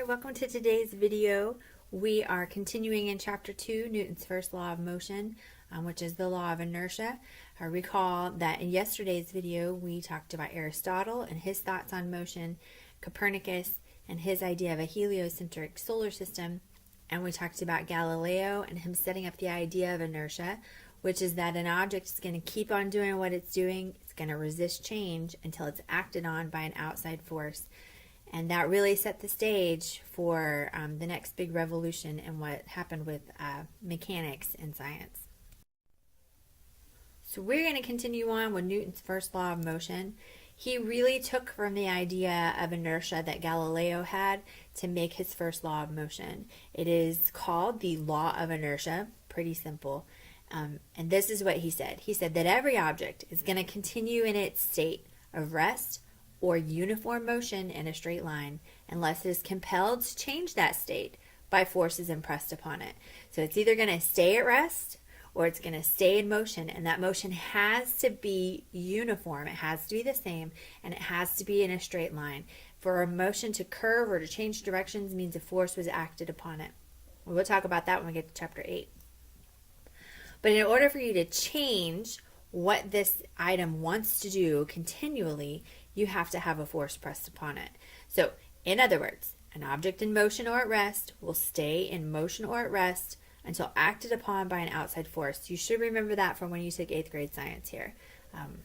welcome to today's video. We are continuing in Chapter 2, Newton's first law of motion, which is the law of inertia. Recall that in yesterday's video we talked about Aristotle and his thoughts on motion, Copernicus and his idea of a heliocentric solar system, and we talked about Galileo and him setting up the idea of inertia, which is that an object is going to keep on doing what it's doing. It's going to resist change until it's acted on by an outside force. And that really set the stage for the next big revolution in what happened with mechanics in science. So we're going to continue on with Newton's first law of motion. He really took from the idea of inertia that Galileo had to make his first law of motion. It is called the law of inertia, pretty simple. And this is what he said. He said that every object is going to continue in its state of rest or uniform motion in a straight line unless it is compelled to change that state by forces impressed upon it. So it's either going to stay at rest or it's going to stay in motion, and that motion has to be uniform. It has to be the same, and it has to be in a straight line. For a motion to curve or to change directions means a force was acted upon it. We'll talk about that when we get to chapter 8. But in order for you to change what this item wants to do continually, you have to have a force pressed upon it. So, in other words, an object in motion or at rest will stay in motion or at rest until acted upon by an outside force. You should remember that from when you took 8th grade science here.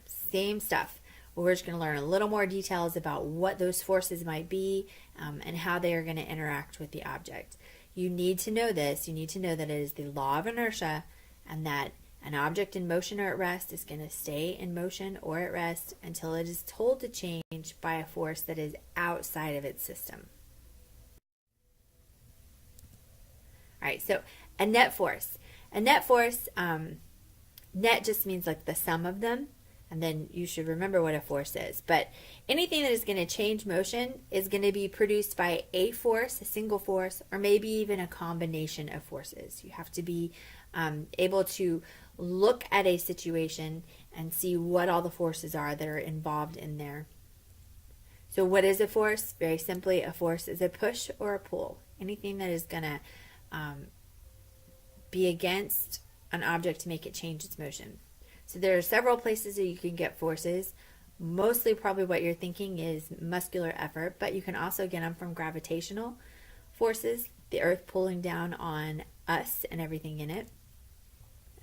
Same stuff. We're just going to learn a little more details about what those forces might be and how they are going to interact with the object. You need to know this. You need to know that it is the law of inertia and that an object in motion or at rest is going to stay in motion or at rest until it is told to change by a force that is outside of its system. All right, so a net force. A net force, net just means like the sum of them, and then you should remember what a force is. But anything that is going to change motion is going to be produced by a force, a single force, or maybe even a combination of forces. You have to be able to look at a situation and see what all the forces are that are involved in there. So what is a force? Very simply, a force is a push or a pull. Anything that is going to be against an object to make it change its motion. So there are several places that you can get forces. Mostly probably what you're thinking is muscular effort, but you can also get them from gravitational forces, the earth pulling down on us and everything in it.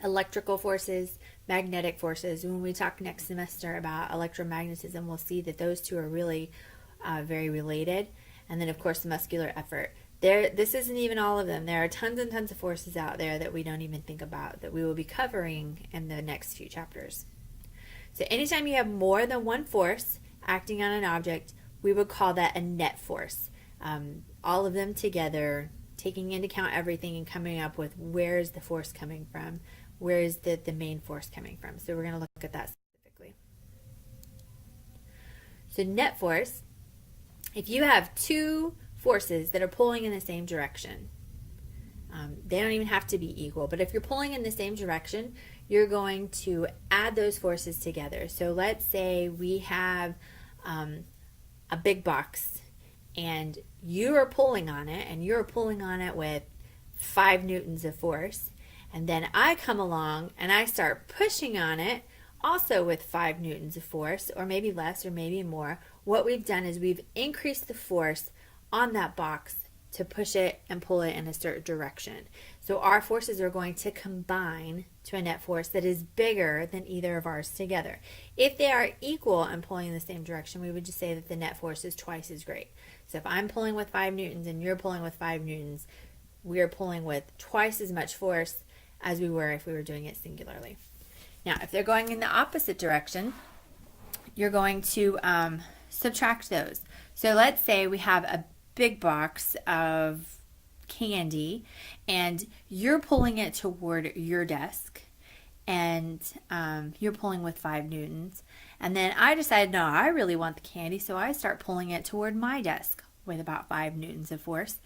Electrical forces, magnetic forces. When we talk next semester about electromagnetism, we'll see that those two are really very related. And then, of course, muscular effort. This isn't even all of them. There are tons and tons of forces out there that we don't even think about that we will be covering in the next few chapters. So anytime you have more than one force acting on an object, we would call that a net force. All of them together, taking into account everything and coming up with where is the force coming from, where is the main force coming from. So we're going to look at that specifically. So net force, if you have two forces that are pulling in the same direction, they don't even have to be equal, but if you're pulling in the same direction, you're going to add those forces together. So let's say we have a big box and you are pulling on it and you're pulling on it with 5 newtons of force, and then I come along and I start pushing on it also with 5 newtons of force, or maybe less or maybe more. What we've done is we've increased the force on that box to push it and pull it in a certain direction. So our forces are going to combine to a net force that is bigger than either of ours together. If they are equal and pulling in the same direction, we would just say that the net force is twice as great. So if I'm pulling with 5 newtons and you're pulling with 5 newtons, we are pulling with twice as much force as we were if we were doing it singularly. Now, if they're going in the opposite direction, you're going to subtract those. So let's say we have a big box of candy and you're pulling it toward your desk and you're pulling with 5 newtons, and then I decide, no, I really want the candy, so I start pulling it toward my desk with about 5 newtons of force.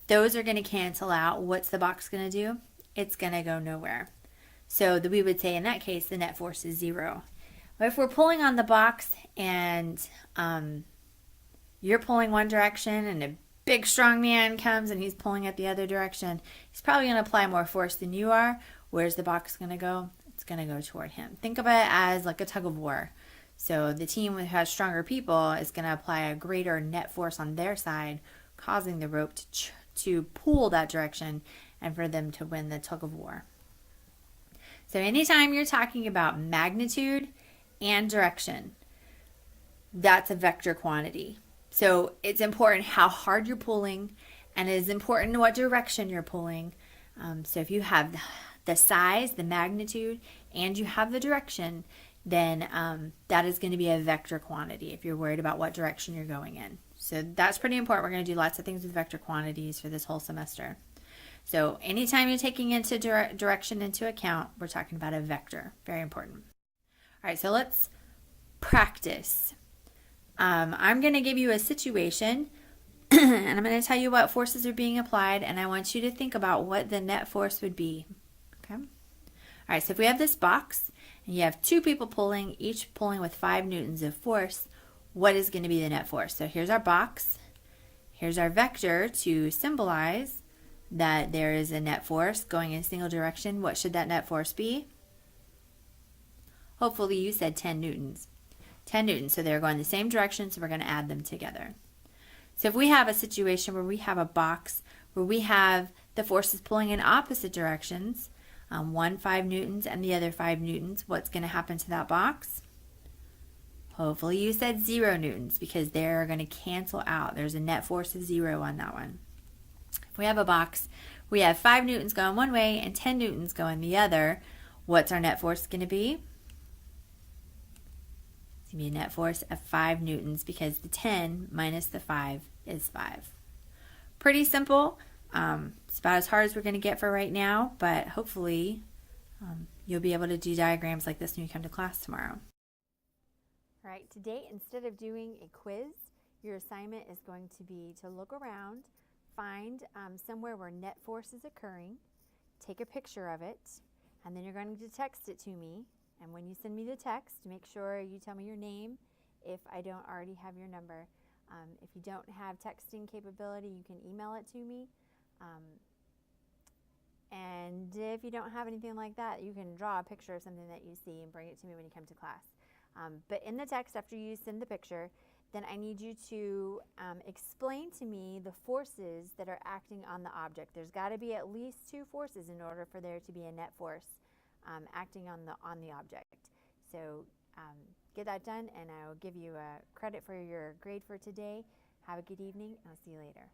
Those are going to cancel out. What's the box going to do? It's going to go nowhere. So we would say in that case the net force is 0. But if we're pulling on the box and you're pulling one direction and a big strong man comes and he's pulling it the other direction, he's probably going to apply more force than you are. Where's the box going to go? It's going to go toward him. Think of it as like a tug of war. So the team that has stronger people is going to apply a greater net force on their side, causing the rope to pull that direction and for them to win the tug of war. So anytime you're talking about magnitude and direction, that's a vector quantity. So it's important how hard you're pulling, and it is important what direction you're pulling. So if you have the size, the magnitude, and you have the direction, then that is going to be a vector quantity if you're worried about what direction you're going in. So that's pretty important. We're going to do lots of things with vector quantities for this whole semester. So anytime you're taking into direction into account, we're talking about a vector. Very important. All right, so let's practice. I'm going to give you a situation and I'm going to tell you what forces are being applied, and I want you to think about what the net force would be. Okay? All right, so if we have this box and you have two people pulling, each pulling with 5 newtons of force, what is going to be the net force? So here's our box. Here's our vector to symbolize that there is a net force going in a single direction. What should that net force be? Hopefully you said 10 newtons. 10 newtons, so they're going the same direction, so we're going to add them together. So if we have a situation where we have a box where we have the forces pulling in opposite directions, one 5 newtons and the other 5 newtons, what's going to happen to that box? Hopefully you said 0 newtons, because they're going to cancel out. There's a net force of 0 on that one. If we have a box, we have 5 newtons going one way and 10 newtons going the other, what's our net force going to be? It's going to be a net force of 5 newtons, because the 10 minus the 5 is 5. Pretty simple. It's about as hard as we're going to get for right now, but hopefully you'll be able to do diagrams like this when you come to class tomorrow. All right, today, instead of doing a quiz, your assignment is going to be to look around, find somewhere where net force is occurring, take a picture of it, and then you're going to text it to me. And when you send me the text, make sure you tell me your name if I don't already have your number. If you don't have texting capability, you can email it to me. And if you don't have anything like that, you can draw a picture of something that you see and bring it to me when you come to class. But in the text, after you send the picture, then I need you to explain to me the forces that are acting on the object. There's got to be at least 2 forces in order for there to be a net force acting on the object. So get that done, and I'll give you a credit for your grade for today. Have a good evening, and I'll see you later.